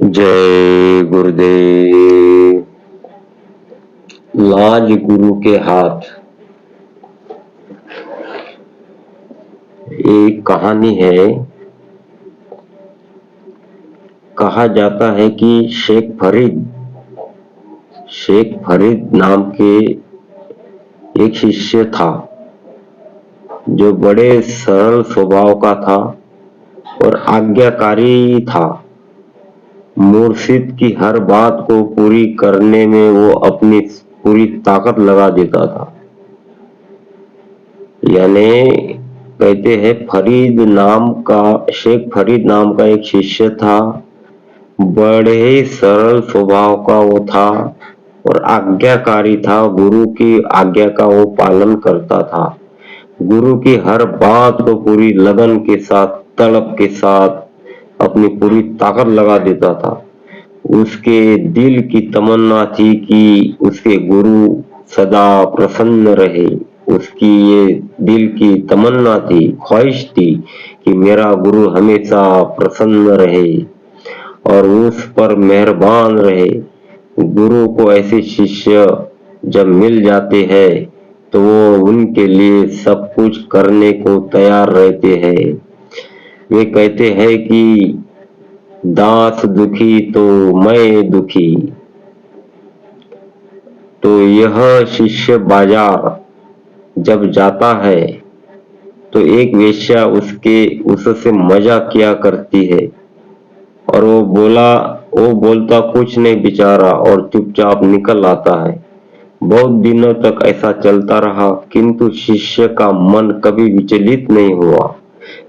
जय गुरुदेव। लाज गुरु के हाथ। एक कहानी है। कहा जाता है कि शेख फरीद नाम के एक शिष्य था जो बड़े सरल स्वभाव का था और आज्ञाकारी था। मुर्शिद की हर बात को पूरी करने में वो अपनी पूरी ताकत लगा देता था। यानी कहते हैं शेख फरीद नाम का एक शिष्य था। बड़े ही सरल स्वभाव का वो था और आज्ञाकारी था। गुरु की आज्ञा का वो पालन करता था। गुरु की हर बात को पूरी लगन के साथ, तड़प के साथ अपनी पूरी ताकत लगा देता था। उसके दिल की तमन्ना थी कि उसके गुरु सदा प्रसन्न रहे। उसकी ये दिल की तमन्ना थी, ख्वाहिश थी कि मेरा गुरु हमेशा प्रसन्न रहे और उस पर मेहरबान रहे। गुरु को ऐसे शिष्य जब मिल जाते हैं तो वो उनके लिए सब कुछ करने को तैयार रहते हैं। वे कहते हैं कि दास दुखी तो मैं दुखी। तो यह शिष्य बाजार जब जाता है तो एक वेश्या उससे मजाक किया करती है और वो बोलता कुछ नहीं बेचारा और चुपचाप निकल आता है। बहुत दिनों तक ऐसा चलता रहा किंतु शिष्य का मन कभी विचलित नहीं हुआ।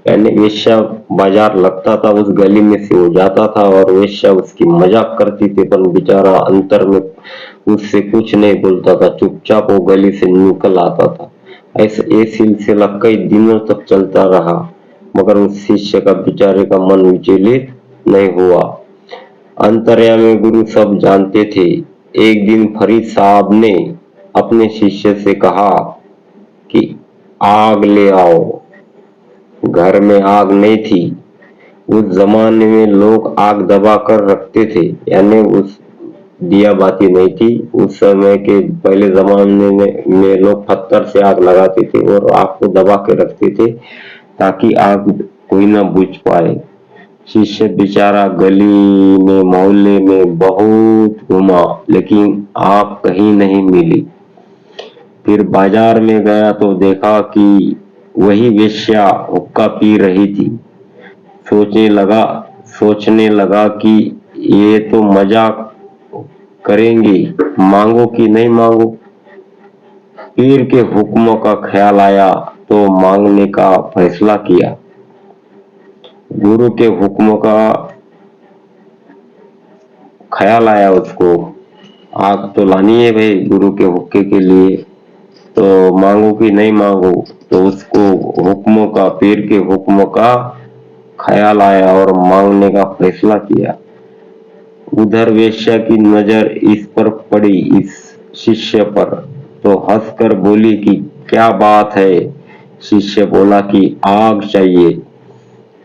यानी वेश्या बाजार लगता था, उस गली में से वो जाता था और वेश्या उसकी मजाक करती थी, पर बेचारा अंतर में उससे कुछ नहीं बोलता था, चुपचाप वो गली से निकल आता था। ऐसे ये सिलसिला कई दिनों तक चलता रहा मगर उस शिष्य का बेचारे का मन विचलित नहीं हुआ। अंतर्यामी गुरु सब जानते थे। एक दिन फरीद साहब ने अपने शिष्य से कहा कि आग ले आओ। घर में आग नहीं थी। उस जमाने में लोग आग दबा कर रखते थे, यानी उस दिया बाती नहीं थी। उस समय के पहले जमाने में लोग पत्थर से आग लगाते थे और आग को दबा के रखते थे ताकि आग कोई ना बुझ पाए। शिष्य बेचारा गली में मोहल्ले में बहुत घूमा लेकिन आग कहीं नहीं मिली। फिर बाजार में गया तो देखा कि वही वेश्या हुक्का पी रही थी। सोचने लगा कि ये तो मजाक करेंगी, मांगो कि नहीं मांगो। पीर के हुक्मों का ख्याल आया तो मांगने का फैसला किया। गुरु के हुक्मों का ख्याल आया उसको, आग तो लानी है भाई गुरु के हुक्के के लिए, तो मांगो कि नहीं मांगो। तो उसको पीर के हुक्मों का ख्याल आया और मांगने का फैसला किया। उधर वेश्या की नजर इस पर पड़ी, इस शिष्य पर, तो हंसकर बोली कि क्या बात है। शिष्य बोला कि आग चाहिए।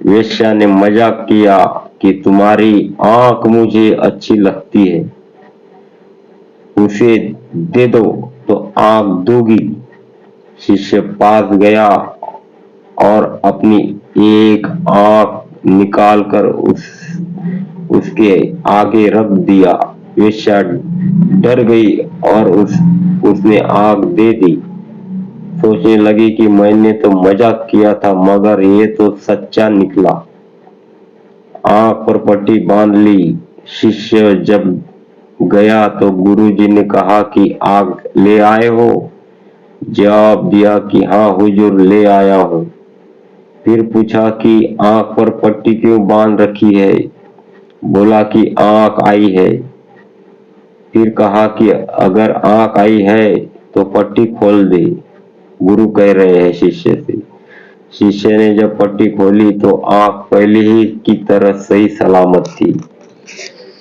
वेश्या ने मजाक किया कि तुम्हारी आंख मुझे अच्छी लगती है, उसे दे दो तो आग दूंगी। शिष्य पास गया और अपनी एक आंख निकालकर उसके आगे रख दिया। वेश्या डर गई और उसने आग दे दी। सोचने लगी कि मैंने तो मजाक किया था मगर ये तो सच्चा निकला। आंख पर पट्टी बांध ली। शिष्य जब गया तो गुरुजी ने कहा कि आग ले आए हो? जवाब दिया कि हाँ हुजूर ले आया हूँ। फिर पूछा कि आंख पर पट्टी क्यों बांध रखी है? बोला कि आंख आई है। फिर कहा कि अगर आंख आई है तो पट्टी खोल दे, गुरु कह रहे हैं शिष्य से। शिष्य ने जब पट्टी खोली तो आंख पहले ही की तरह सही सलामत थी।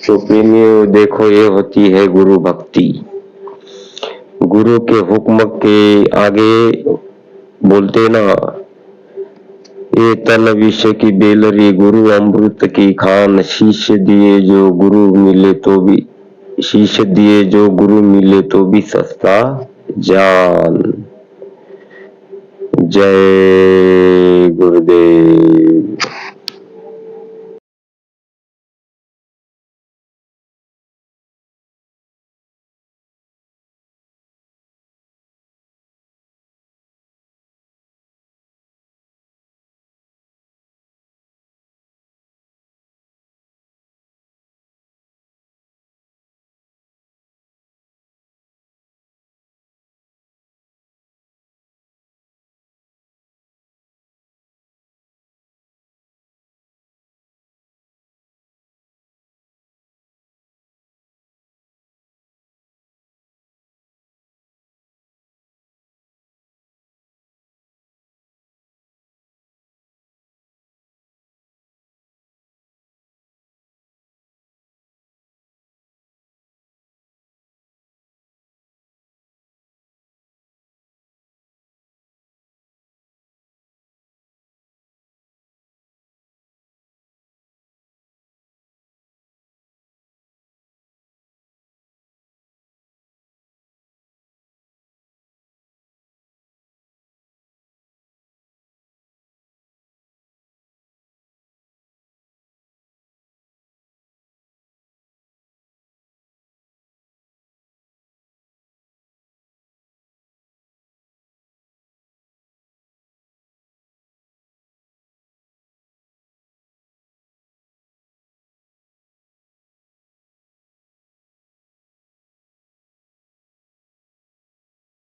तो प्रेमियों देखो, ये होती है गुरु भक्ति। गुरु के हुक्म के आगे बोलते ना, ये तन विष की बेलरी गुरु अमृत की खान, शिष्य दिए जो गुरु मिले तो भी सस्ता जान। जय गुरुदेव।